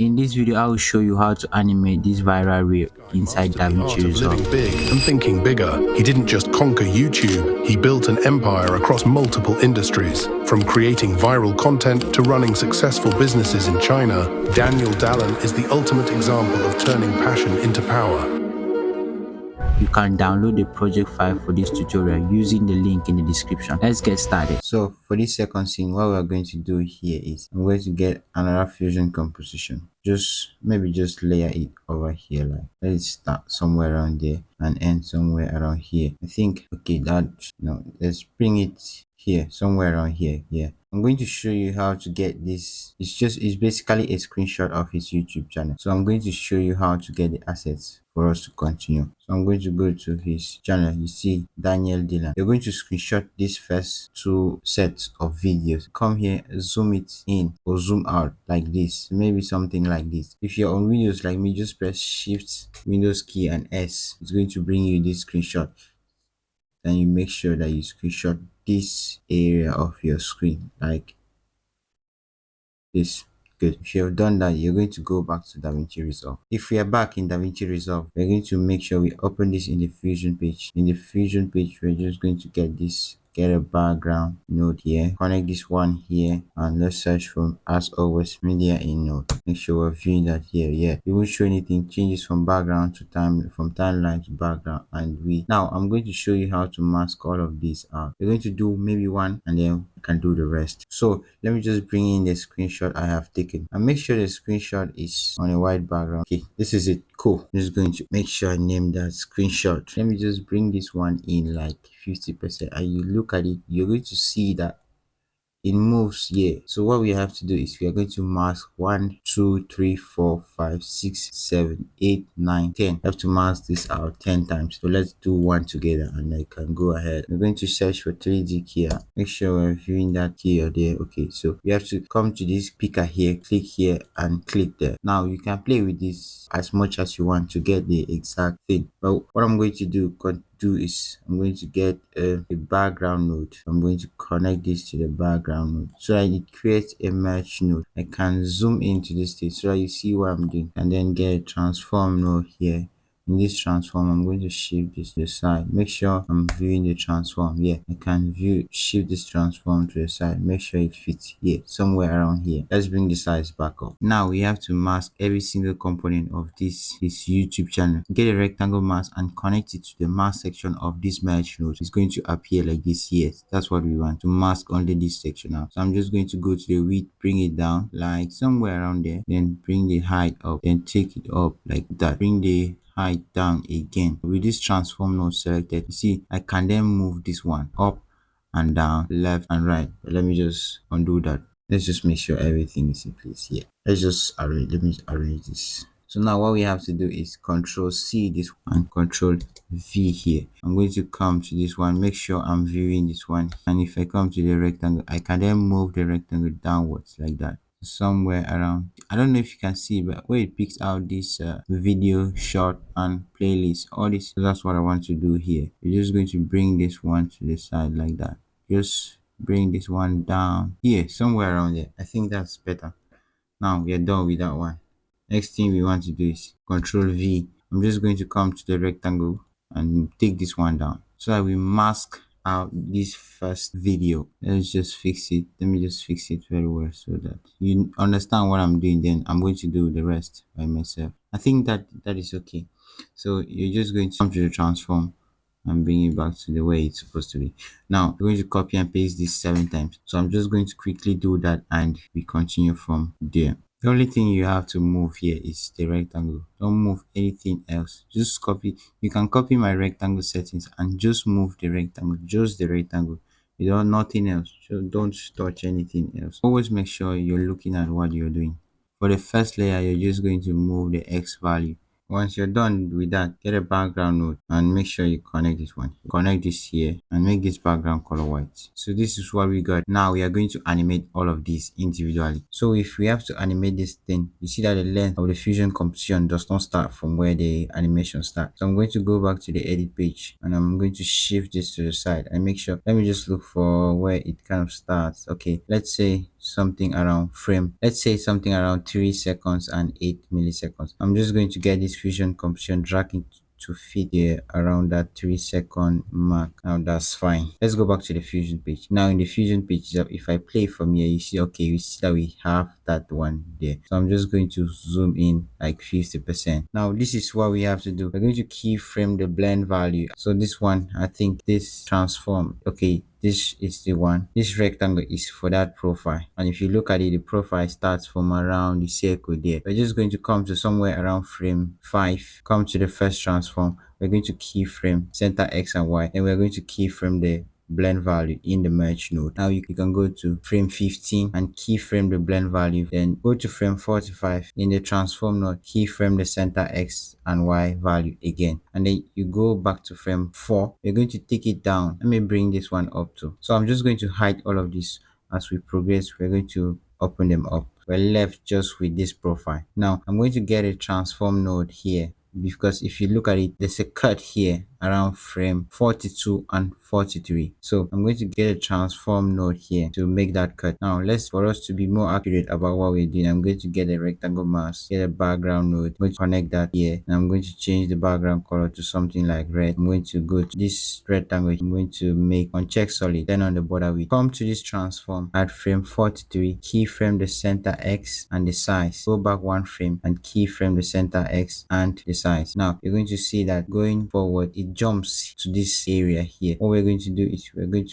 In this video, I will show you how to animate this viral reel inside Mastered the art DaVinci of living Resolve. big and thinking bigger. He didn't just conquer YouTube, he built an empire across multiple industries. From creating viral content to running successful businesses in China, Daniel Dallin is the ultimate example of turning passion into power. You can download the project file for this tutorial using the link in the description. Let's get started. So for this second scene, what we're going to do here is I'm going to get another fusion composition. Maybe just layer it over here. Like let's start somewhere around there and end somewhere around here. I think okay, let's bring it here, somewhere around here. Yeah, I'm going to show you how to get this. It's basically a screenshot of his YouTube channel. So I'm going to show you how to get the assets for us to continue. So I'm going to go to his channel. You see Daniel Dillon. You're going to screenshot this first two sets of videos. Come here, zoom it in or zoom out like this. Maybe something like this. If you're on Windows like me, just press Shift, Windows key and S. It's going to bring you this screenshot. Then you make sure that you screenshot this area of your screen like this. Good. If you have done that, you're going to go back to DaVinci Resolve. If we are back in DaVinci Resolve, we're going to make sure we open this in the Fusion page. In the Fusion page, we're just going to get a background node here, connect this one here, and let's search for, as always, media in node. Make sure we're viewing that here. Yeah, it won't show anything, changes from background to timeline to background. And now I'm going to show you how to mask all of these out. We're going to do maybe one and then we can do the rest. So let me just bring in the screenshot I have taken and make sure the screenshot is on a white background. Okay, this is it. Cool. I'm just going to make sure I name that screenshot. Let me just bring this one in like 50%, and you look at it, you're going to see that it moves here. So what we have to do is we are going to mask 1 2 3 4 5 6 7 8 9 10. I have to mask this out 10 times. So let's do one together and I can go ahead. We're going to search for 3D here. Make sure we're viewing that here or there. Okay, so you have to come to this picker here, click here and click there. Now you can play with this as much as you want to get the exact thing, but what I'm going to do is I'm going to get a background node. I'm going to connect this to the background node so that it creates a merge node. I can zoom into this state so that you see what I'm doing, and then get a transform node here. In this transform, I'm going to shift this to the side. Make sure I'm viewing the transform. Yeah, I can shift this transform to the side. Make sure it fits here, somewhere around here. Let's bring the size back up. Now we have to mask every single component of this YouTube channel. Get a rectangle mask and connect it to the mask section of this merge node. It's going to appear like this here. That's what we want, to mask only this section now. So I'm just going to go to the width, bring it down like somewhere around there, then bring the height up, then take it up like that. Bring the height down again. With this transform node selected, you see I can then move this one up and down, left and right. But let me just undo that. Let's just make sure everything is in place here. Let me arrange this. So now what we have to do is Control C this one, Control V here. I'm going to come to this one, make sure I'm viewing this one, and if I come to the rectangle, I can then move the rectangle downwards like that, somewhere around. I don't know if you can see, but where it picks out this video, short and playlist, all this. So that's what I want to do here. You're just going to bring this one to the side like that. Just bring this one down here, somewhere around there. I think that's better. Now we are done with that one. Next thing we want to do is Control V. I'm just going to come to the rectangle and take this one down so that we mask out this first video. Let's just fix it. Let me just fix it very well so that you understand what I'm doing. Then I'm going to do the rest by myself. I think that is okay. So you're just going to come to the transform and bring it back to the way it's supposed to be. Now we're going to copy and paste this 7 times. So I'm just going to quickly do that and we continue from there. The only thing you have to move here is the rectangle. Don't move anything else. Just copy. You can copy my rectangle settings and just move the rectangle, just the rectangle. You don't nothing else. So don't touch anything else. Always make sure you're looking at what you're doing. For the first layer, you're just going to move the X value. Once you're done with that, get a background node and make sure you connect this one. Connect this here and make this background color white. So this is what we got. Now we are going to animate all of these individually. So if we have to animate this thing, you see that the length of the fusion composition does not start from where the animation starts. So I'm going to go back to the edit page and I'm going to shift this to the side and make sure, let me just look for where it kind of starts. Okay, let's say something around frame, let's say something around 3 seconds and 8 milliseconds. I'm just going to get this fusion composition, drag it to fit there around that 3-second mark. Now that's fine. Let's go back to the fusion page. Now in the fusion page, if I play from here, you see, okay, you see that we have that one there. So I'm just going to zoom in like 50%. Now this is what we have to do. We're going to keyframe the blend value. So this one, I think this transform, okay, this is the one. This rectangle is for that profile, and if you look at it, the profile starts from around the circle there. We're just going to come to somewhere around frame 5, come to the first transform. We're going to keyframe center X and Y, and we're going to keyframe the blend value in the merge node. Now you can go to frame 15 and keyframe the blend value, then go to frame 45 in the transform node, keyframe the center X and Y value again, and then you go back to frame 4. You're going to take it down. Let me bring this one up too. So I'm just going to hide all of this. As we progress, we're going to open them up. We're left just with this profile. Now I'm going to get a transform node here, because if you look at it, there's a cut here around frame 42 and 43. So I'm going to get a transform node here to make that cut. Now for us to be more accurate about what we're doing, I'm going to get a rectangle mask, get a background node. I'm going to connect that here, and I'm going to change the background color to something like red. I'm going to go to this rectangle. I'm going to make uncheck solid, then on the border we come to this transform at frame 43, keyframe the center X and the size, go back one frame and keyframe the center X and the size. Now you're going to see that going forward it jumps to this area here. What we're going to do is I'm going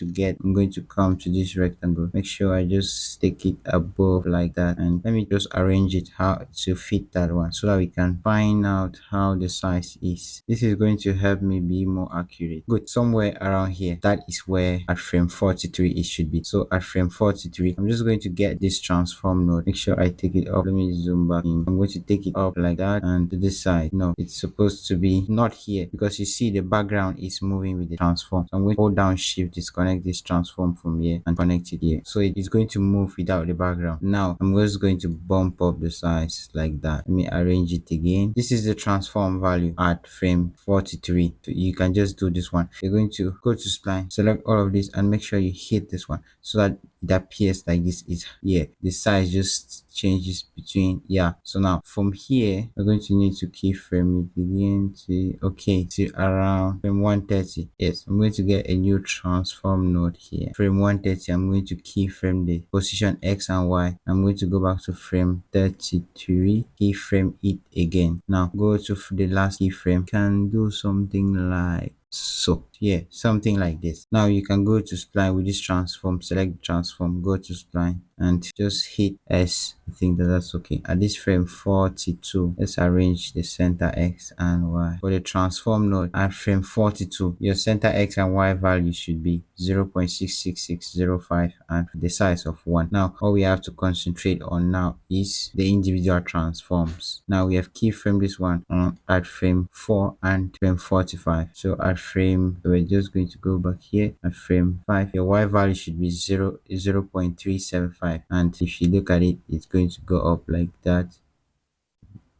to come to this rectangle, make sure I just stick it above like that, and let me just arrange it how to fit that one so that we can find out how the size is. This is going to help me be more accurate. Good, somewhere around here, that is where at frame 43 it should be. So at frame 43, I'm just going to get this transform node, make sure I take it up. Let me zoom back in. I'm going to take it up like that and to this side. No, it's supposed to be not here, because you see the background is moving with the transform. So I'm going to hold down shift, disconnect this transform from here and connect it here, so it is going to move without the background. Now I'm just going to bump up the size like that. Let me arrange it again. This is the transform value at frame 43. So you can just do this one. You're going to go to spline, select all of this, and make sure you hit this one so that it appears like this is here. The size just changes between, yeah. So now from here we're going to need to keyframe it again to around frame 130. Yes, I'm going to get a new transform node here, frame 130. I'm going to keyframe the position X and Y. I'm going to go back to frame 33, keyframe it again. Now go to the last keyframe, can do something like so, yeah, something like this. Now you can go to spline with this transform, select transform, go to spline and just hit S. I think that's okay. At this frame 42, let's arrange the center X and Y. For the transform node at frame 42, your center X and Y value should be 0.66605 and the size of 1. Now all we have to concentrate on now is the individual transforms. Now we have keyframe this one at frame 4 and frame 45. So at frame, we're just going to go back here at frame 5. Your Y value should be 0.375, and if you look at it, it's going to go up like that.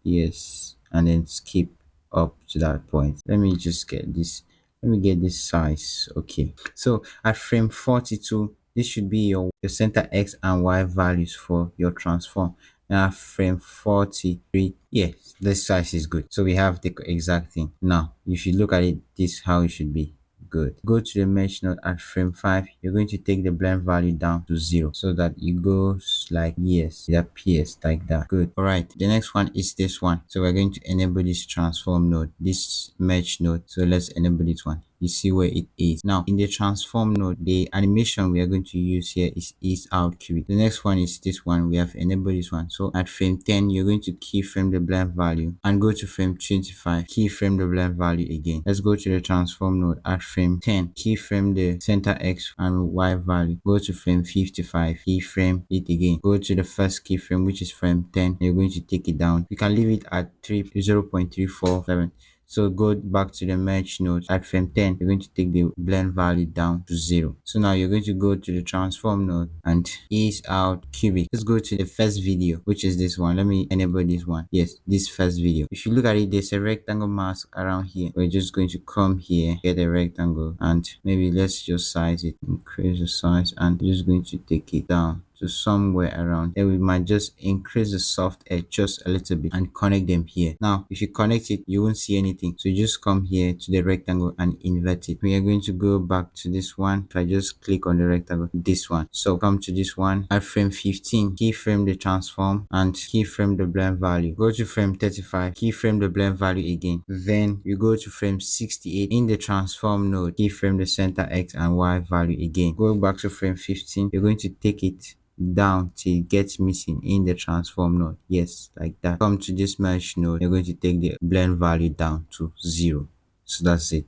Yes, and then skip up to that point. Let me just get this. Let me get this size. Okay, so at frame 42, this should be your center X and Y values for your transform. Now frame 43, yes, this size is good. So we have the exact thing. Now if you look at it, this is how it should be. Good. Go to the mesh node at frame 5. You're going to take the blend value down to 0 so that it goes like, yes, it appears like that. Good. All right, the next one is this one. So we're going to enable this transform node, this mesh node. So let's enable this one. You see where it is. Now in the transform node, the animation we are going to use here is ease out cubic. The next one is this one. We have enabled this one. So at frame 10, you're going to keyframe the blend value and go to frame 25, keyframe the blend value again. Let's go to the transform node at frame 10, keyframe the center X and Y value, go to frame 55, keyframe it again, go to the first keyframe, which is frame 10. You're going to take it down. You can leave it at 0.347. So go back to the merge node at frame 10. You're going to take the blend value down to 0. So now you're going to go to the transform node and ease out cubic. Let's go to the first video, which is this one. Let me enable this one. Yes, this first video. If you look at it, there's a rectangle mask around here. We're just going to come here, get a rectangle, and maybe let's just size it, increase the size, and just going to take it down to somewhere around, then we might just increase the soft edge just a little bit and connect them here. Now if you connect it, you won't see anything, so you just come here to the rectangle and invert it. We are going to go back to this one. If I just click on the rectangle, this one, so come to this one, at frame 15, keyframe the transform and keyframe the blend value. Go to frame 35, keyframe the blend value again. Then you go to frame 68, in the transform node, keyframe the center x and y value again. Go back to frame 15, you're going to take it down till it gets missing in the transform node. Yes, like that. Come to this mesh node, you're going to take the blend value down to 0. So that's it.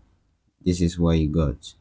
This is what you got.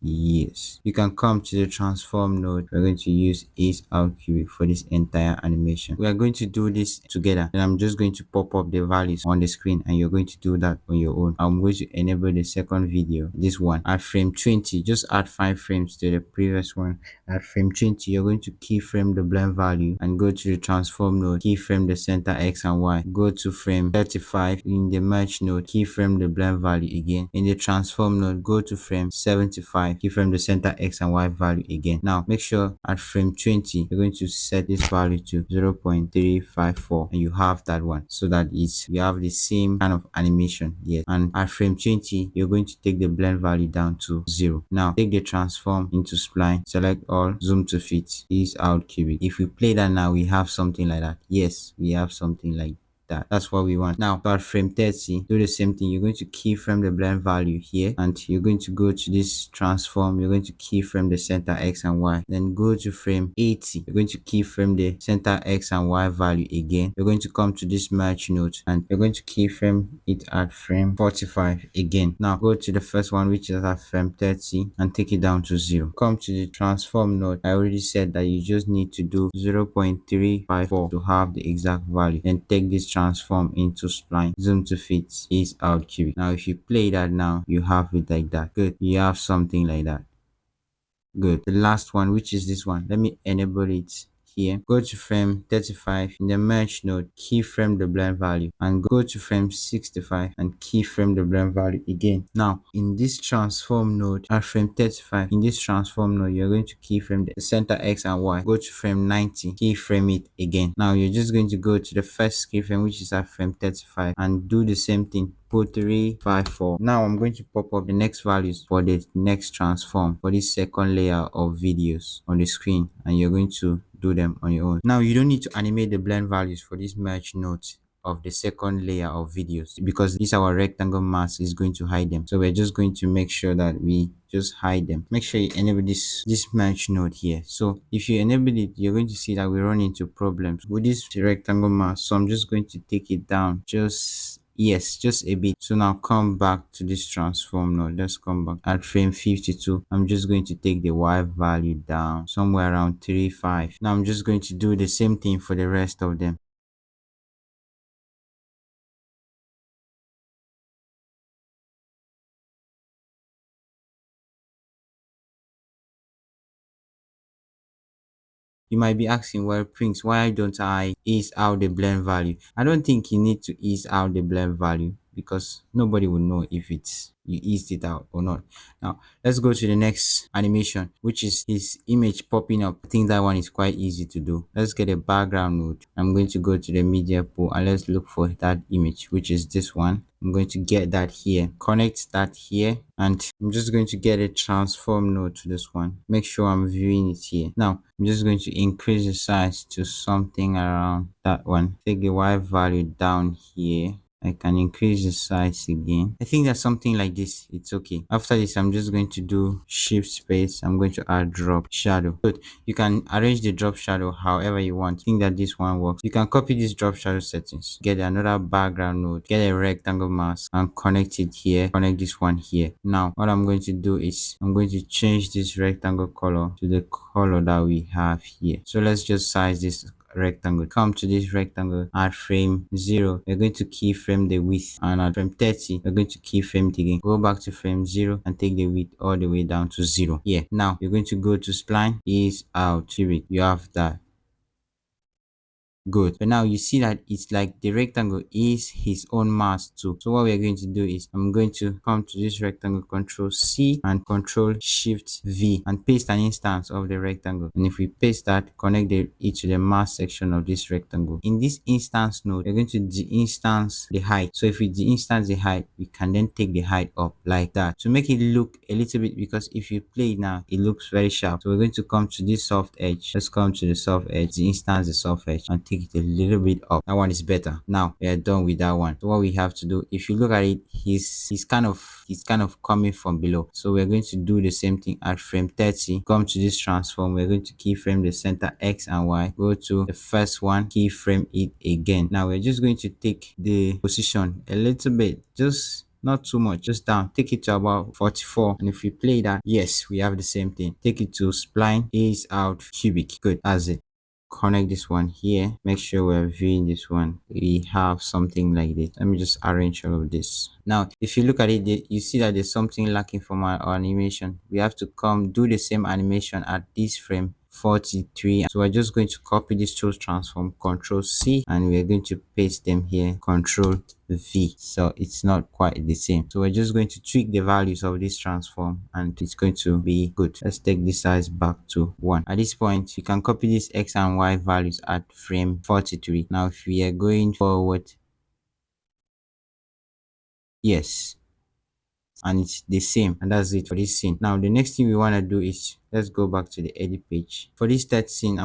Yes, you can come to the transform node. We're going to use ease out cubic for this entire animation. We are going to do this together, and I'm just going to pop up the values on the screen, and you're going to do that on your own. I'm going to enable the second video, this one at frame 20. Just add 5 frames to the previous one. At frame 20, you're going to keyframe the blend value and go to the transform node, keyframe the center x and y. Go to frame 35, in the merge node, keyframe the blend value again. In the transform node, go to frame 75, keyframe the center x and y value again. Now make sure at frame 20, you're going to set this value to 0.354, and you have that one, so that you have the same kind of animation. Yes, and at frame 20, you're going to take the blend value down to 0. Now take the transform into spline, select all, zoom to fit, ease out cubic. If we play that now, we have something like that. Yes, we have something like that's what we want. Now at frame 30, do the same thing. You're going to keyframe the blend value here, and you're going to go to this transform. You're going to keyframe the center x and y, then go to frame 80. You're going to keyframe the center x and y value again. You're going to come to this merge node, and you're going to keyframe it at frame 45 again. Now go to the first one, which is at frame 30, and take it down to 0. Come to the transform node. I already said that you just need to do 0.354 to have the exact value. Then take this transform into spline, zoom to fit, ease out cubic. Now if you play that now, you have it like that. Good, you have something like that. Good. The last one, which is this one, let me enable it here. Go to frame 35, in the merge node, keyframe the blend value, and go to frame 65 and keyframe the blend value again. Now in this transform node, at frame 35, in this transform node, you're going to keyframe the center x and y. Go to frame 90, keyframe it again. Now you're just going to go to the first keyframe, which is at frame 35, and do the same thing. Put 354. Now I'm going to pop up the next values for the next transform for this second layer of videos on the screen, and you're going to do them on your own. Now you don't need to animate the blend values for this merge nodes of the second layer of videos, because this our rectangle mask is going to hide them. So we're just going to make sure that we just hide them. Make sure you enable this merge node here. So if you enable it, you're going to see that we run into problems with this rectangle mask. So I'm just going to take it down just a bit. So now come back to this transform node. Let's come back at frame 52. I'm just going to take the y value down somewhere around 35. Now I'm just going to do the same thing for the rest of them. You might be asking, well, Prince, why don't I ease out the blend value? I don't think you need to ease out the blend value, because nobody will know if it's you eased it out or not. Now let's go to the next animation, which is his image popping up. I think that one is quite easy to do. Let's get a background node. I'm going to go to the media pool, and let's look for that image, which is this one. I'm going to get that here, connect that here, and I'm just going to get a transform node to this one. Make sure I'm viewing it here. Now I'm just going to increase the size to something around that one. Take the y value down here. I can increase the size again. I think that's something like this. It's okay. After this, I'm just going to do shift space. I'm going to add drop shadow. Good. You can arrange the drop shadow however you want. I think that this one works. You can copy this drop shadow settings, get another background node, get a rectangle mask, and connect it here. Connect this one here. Now what I'm going to do is I'm going to change this rectangle color to the color that we have here. So let's just size this rectangle. Come to this rectangle at frame 0. We're going to keyframe the width, and at frame 30 we're going to keyframe it again. Go back to frame 0 and take the width all the way down to 0. Yeah, now you're going to go to spline, ease out cubic. You have that. Good. So now you see that it's like the rectangle is his own mass too. So what we're going to do is I'm going to come to this rectangle, Control C and Control Shift V, and paste an instance of the rectangle. And if we paste that, connect it to the mass section of this rectangle. In this instance node, we're going to de-instance the height. So if we de-instance the height, we can then take the height up like that to make it look a little bit, because if you play it now, it looks very sharp. So we're going to come to this soft edge. Let's come to the soft edge, de-instance the soft edge, and take it a little bit up. That one is better. Now we are done with that one. So what we have to do, if you look at it, he's kind of coming from below. So we're going to do the same thing at frame 30. Come to this transform. We're going to keyframe the center X and Y. Go to the first one, keyframe it again. Now we're just going to take the position a little bit, just not too much, just down. Take it to about 44, and if we play that, yes, we have the same thing. Take it to spline, is out, cubic. Good, that's it. Connect this one here. Make sure we're viewing this one. We have something like this. Let me just arrange all of this. Now if you look at it, you see that there's something lacking from our animation. We have to come do the same animation at this frame 43. So we're just going to copy this tools transform, Control C, and we're going to paste them here, Control V. So it's not quite the same. So we're just going to tweak the values of this transform and it's going to be good. Let's take this size back to 1. At this point, you can copy this X and Y values at frame 43. Now if we are going forward, yes, and it's the same, and that's it for this scene. Now the next thing we want to do is, let's go back to the edit page. For this third scene,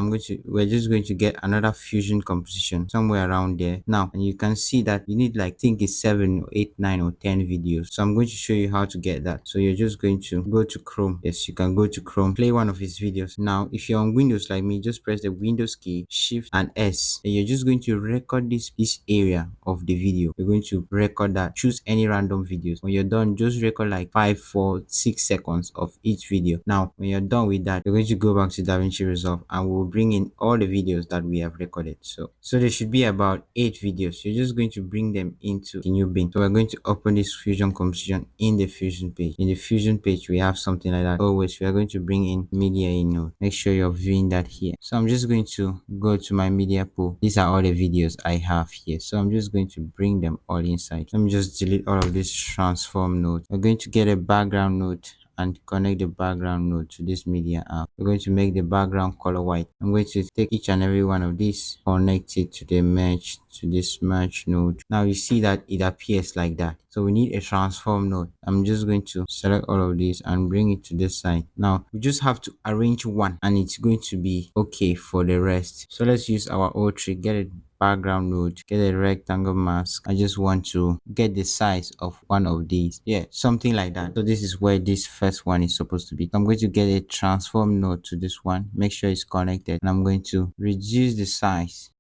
we're just going to get another fusion composition somewhere around there. Now, and you can see that you need, like, I think it's 7 or 8, 9 or 10 videos. So I'm going to show you how to get that. So you're just going to go to Chrome. Yes, you can go to Chrome, play one of his videos. Now if you're on Windows like me, just press the Windows key, Shift and S, and you're just going to record this area of the video. You're going to record that. Choose any random videos. When you're done, just record like 5, 4, 6 seconds of each video. Now when you're done with that, you're going to go back to DaVinci Resolve and we'll bring in all the videos that we have recorded. So there should be about 8 videos. You're just going to bring them into the new bin. So we're going to open this fusion composition in the fusion page. In the fusion page, we have something like that. Always we are going to bring in media in node. Make sure you're viewing that here. So I'm just going to go to my media pool. These are all the videos I have here. So I'm just going to bring them all inside. Let me just delete all of this transform node. We're going to get a background node and connect the background node to this media app. We're going to make the background color white. I'm going to take each and every one of these, connect it to the merge, to this merge node. Now you see that it appears like that. So we need a transform node. I'm just going to select all of these and bring it to this side. Now we just have to arrange one and it's going to be okay for the rest. So let's use our O trick, get a background node, get a rectangle mask. I just want to get the size of one of these. Yeah, something like that. So this is where this first one is supposed to be. I'm going to get a transform node to this one, make sure it's connected, and I'm going to reduce the size.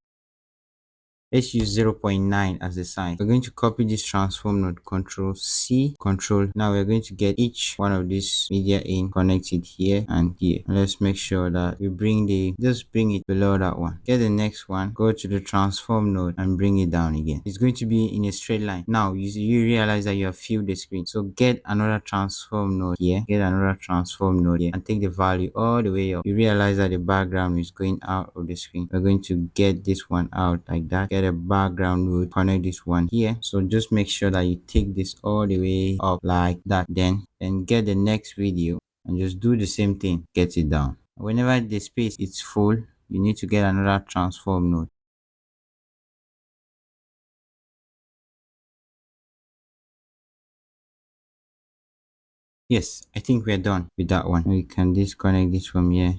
Let's use 0.9 as the size. We're going to copy this transform node, Control C, Control. Now we're going to get each one of these media in, connected here and here. And let's make sure that we just bring it below that one. Get the next one, go to the transform node and bring it down again. It's going to be in a straight line. Now you realize that you have filled the screen. So get another transform node here, get another transform node here, and take the value all the way up. You realize that the background is going out of the screen. We're going to get this one out like that. Get a background node, connect this one here. So just make sure that you take this all the way up like that. Then get the next video and just do the same thing, get it down. Whenever the space is full, you need to get another transform node. Yes, I think we're done with that one. We can disconnect this from here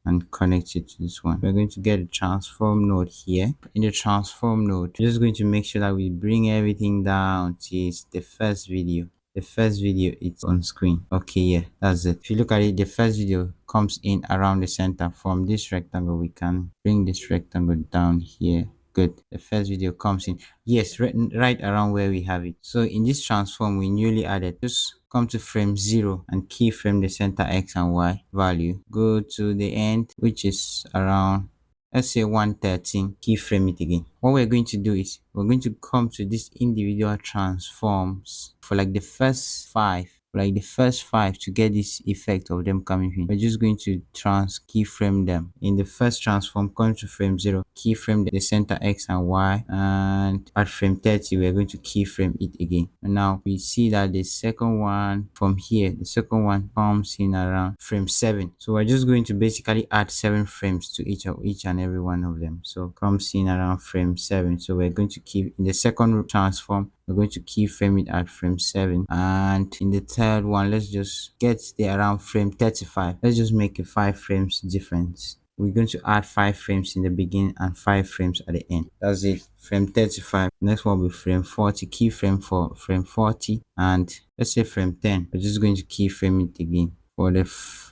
and connect it to this one. We're going to get a transform node here. In the transform node, we're just going to make sure that we bring everything down to the first video. The first video is on screen. Okay, yeah, that's it. If you look at it, the first video comes in around the center. From this rectangle, we can bring this rectangle down here. Good. The first video comes in, yes, right around where we have it. So in this transform we newly added, just come to frame 0 and keyframe the center X and Y value. Go to the end, which is around, let's say 113, keyframe it again. What we're going to do is we're going to come to this individual transforms for like the first 5. like the first five to get this effect of them coming in. We're just going to keyframe them. In the first transform, come to frame 0, keyframe the center X and Y, and at frame 30 we're going to keyframe it again. And now we see that the second one from here, the second one comes in around frame 7. So we're just going to basically add 7 frames to each and every one of them. So comes in around frame 7. So we're going to keep in the second transform, we're going to keyframe it at frame 7, and in the third one, let's just get there around frame 35. Let's just make a 5 frames difference. We're going to add 5 frames in the beginning and 5 frames at the end. That's it. Frame 35. Next one will be frame 40. Keyframe for frame 40, and let's say frame 10. We're just going to keyframe it again. For the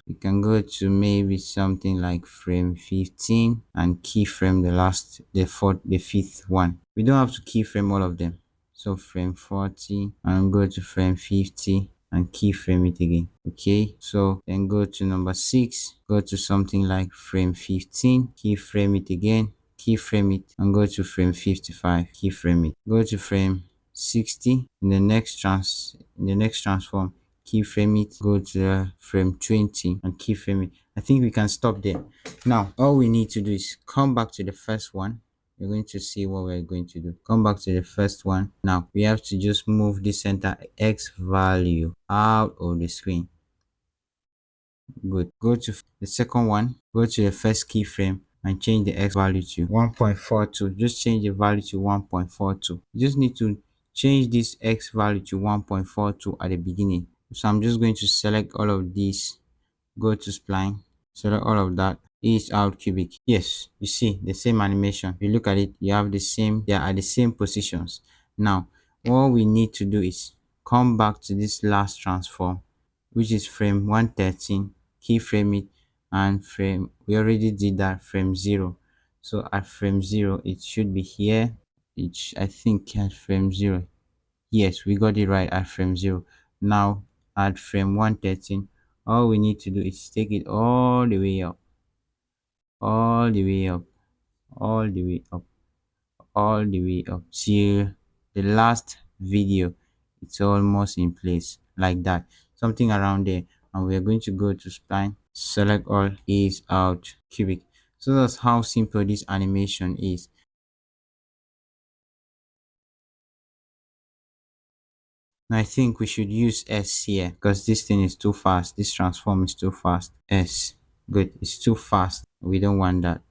we can go to maybe something like frame 15 and keyframe the fifth one. We don't have to keyframe all of them. So frame 40 and go to frame 50 and keyframe it again. Okay, so then go to number 6, go to something like frame 15, keyframe it again, keyframe it, and go to frame 55, keyframe it. Go to frame 60 in the next transform, keyframe it, go to the frame 20 and keyframe it. I think we can stop there. Now all we need to do is come back to the first one. We're going to see what we're going to do. Come back to the first one. Now we have to just move the center X value out of the screen. Good. Go to the second one, go to the first keyframe and change the X value to 1.42. Just change the value to 1.42. You just need to change this X value to 1.42 at the beginning. So I'm just going to select all of these, go to spline, select all of that, ease out cubic. Yes, you see the same animation. If you look at it, you have the same, they are at the same positions. Now all we need to do is come back to this last transform, which is frame 113, keyframe it, and frame, we already did that, frame 0. So at frame 0 it should be here. I think at frame 0, yes, we got it right at frame 0. Now at frame 113, all we need to do is take it all the way up, all the way up, all the way up, all the way up till the last video. It's almost in place like that, something around there. And we are going to go to spline, select all, ease out cubic. So that's how simple this animation is. I think we should use S here because this thing is too fast. This transform is too fast. S. Good. It's too fast. We don't want that.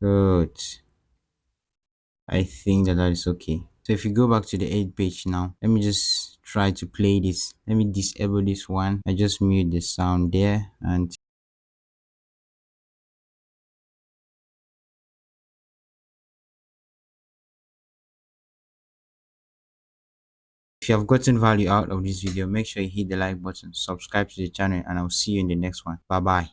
Good. I think that is okay. So if you go back to the 8 page now, let me just try to play this. Let me disable this one. I just mute the sound there, and if you have gotten value out of this video, make sure you hit the like button, subscribe to the channel, and I'll see you in the next one. Bye bye.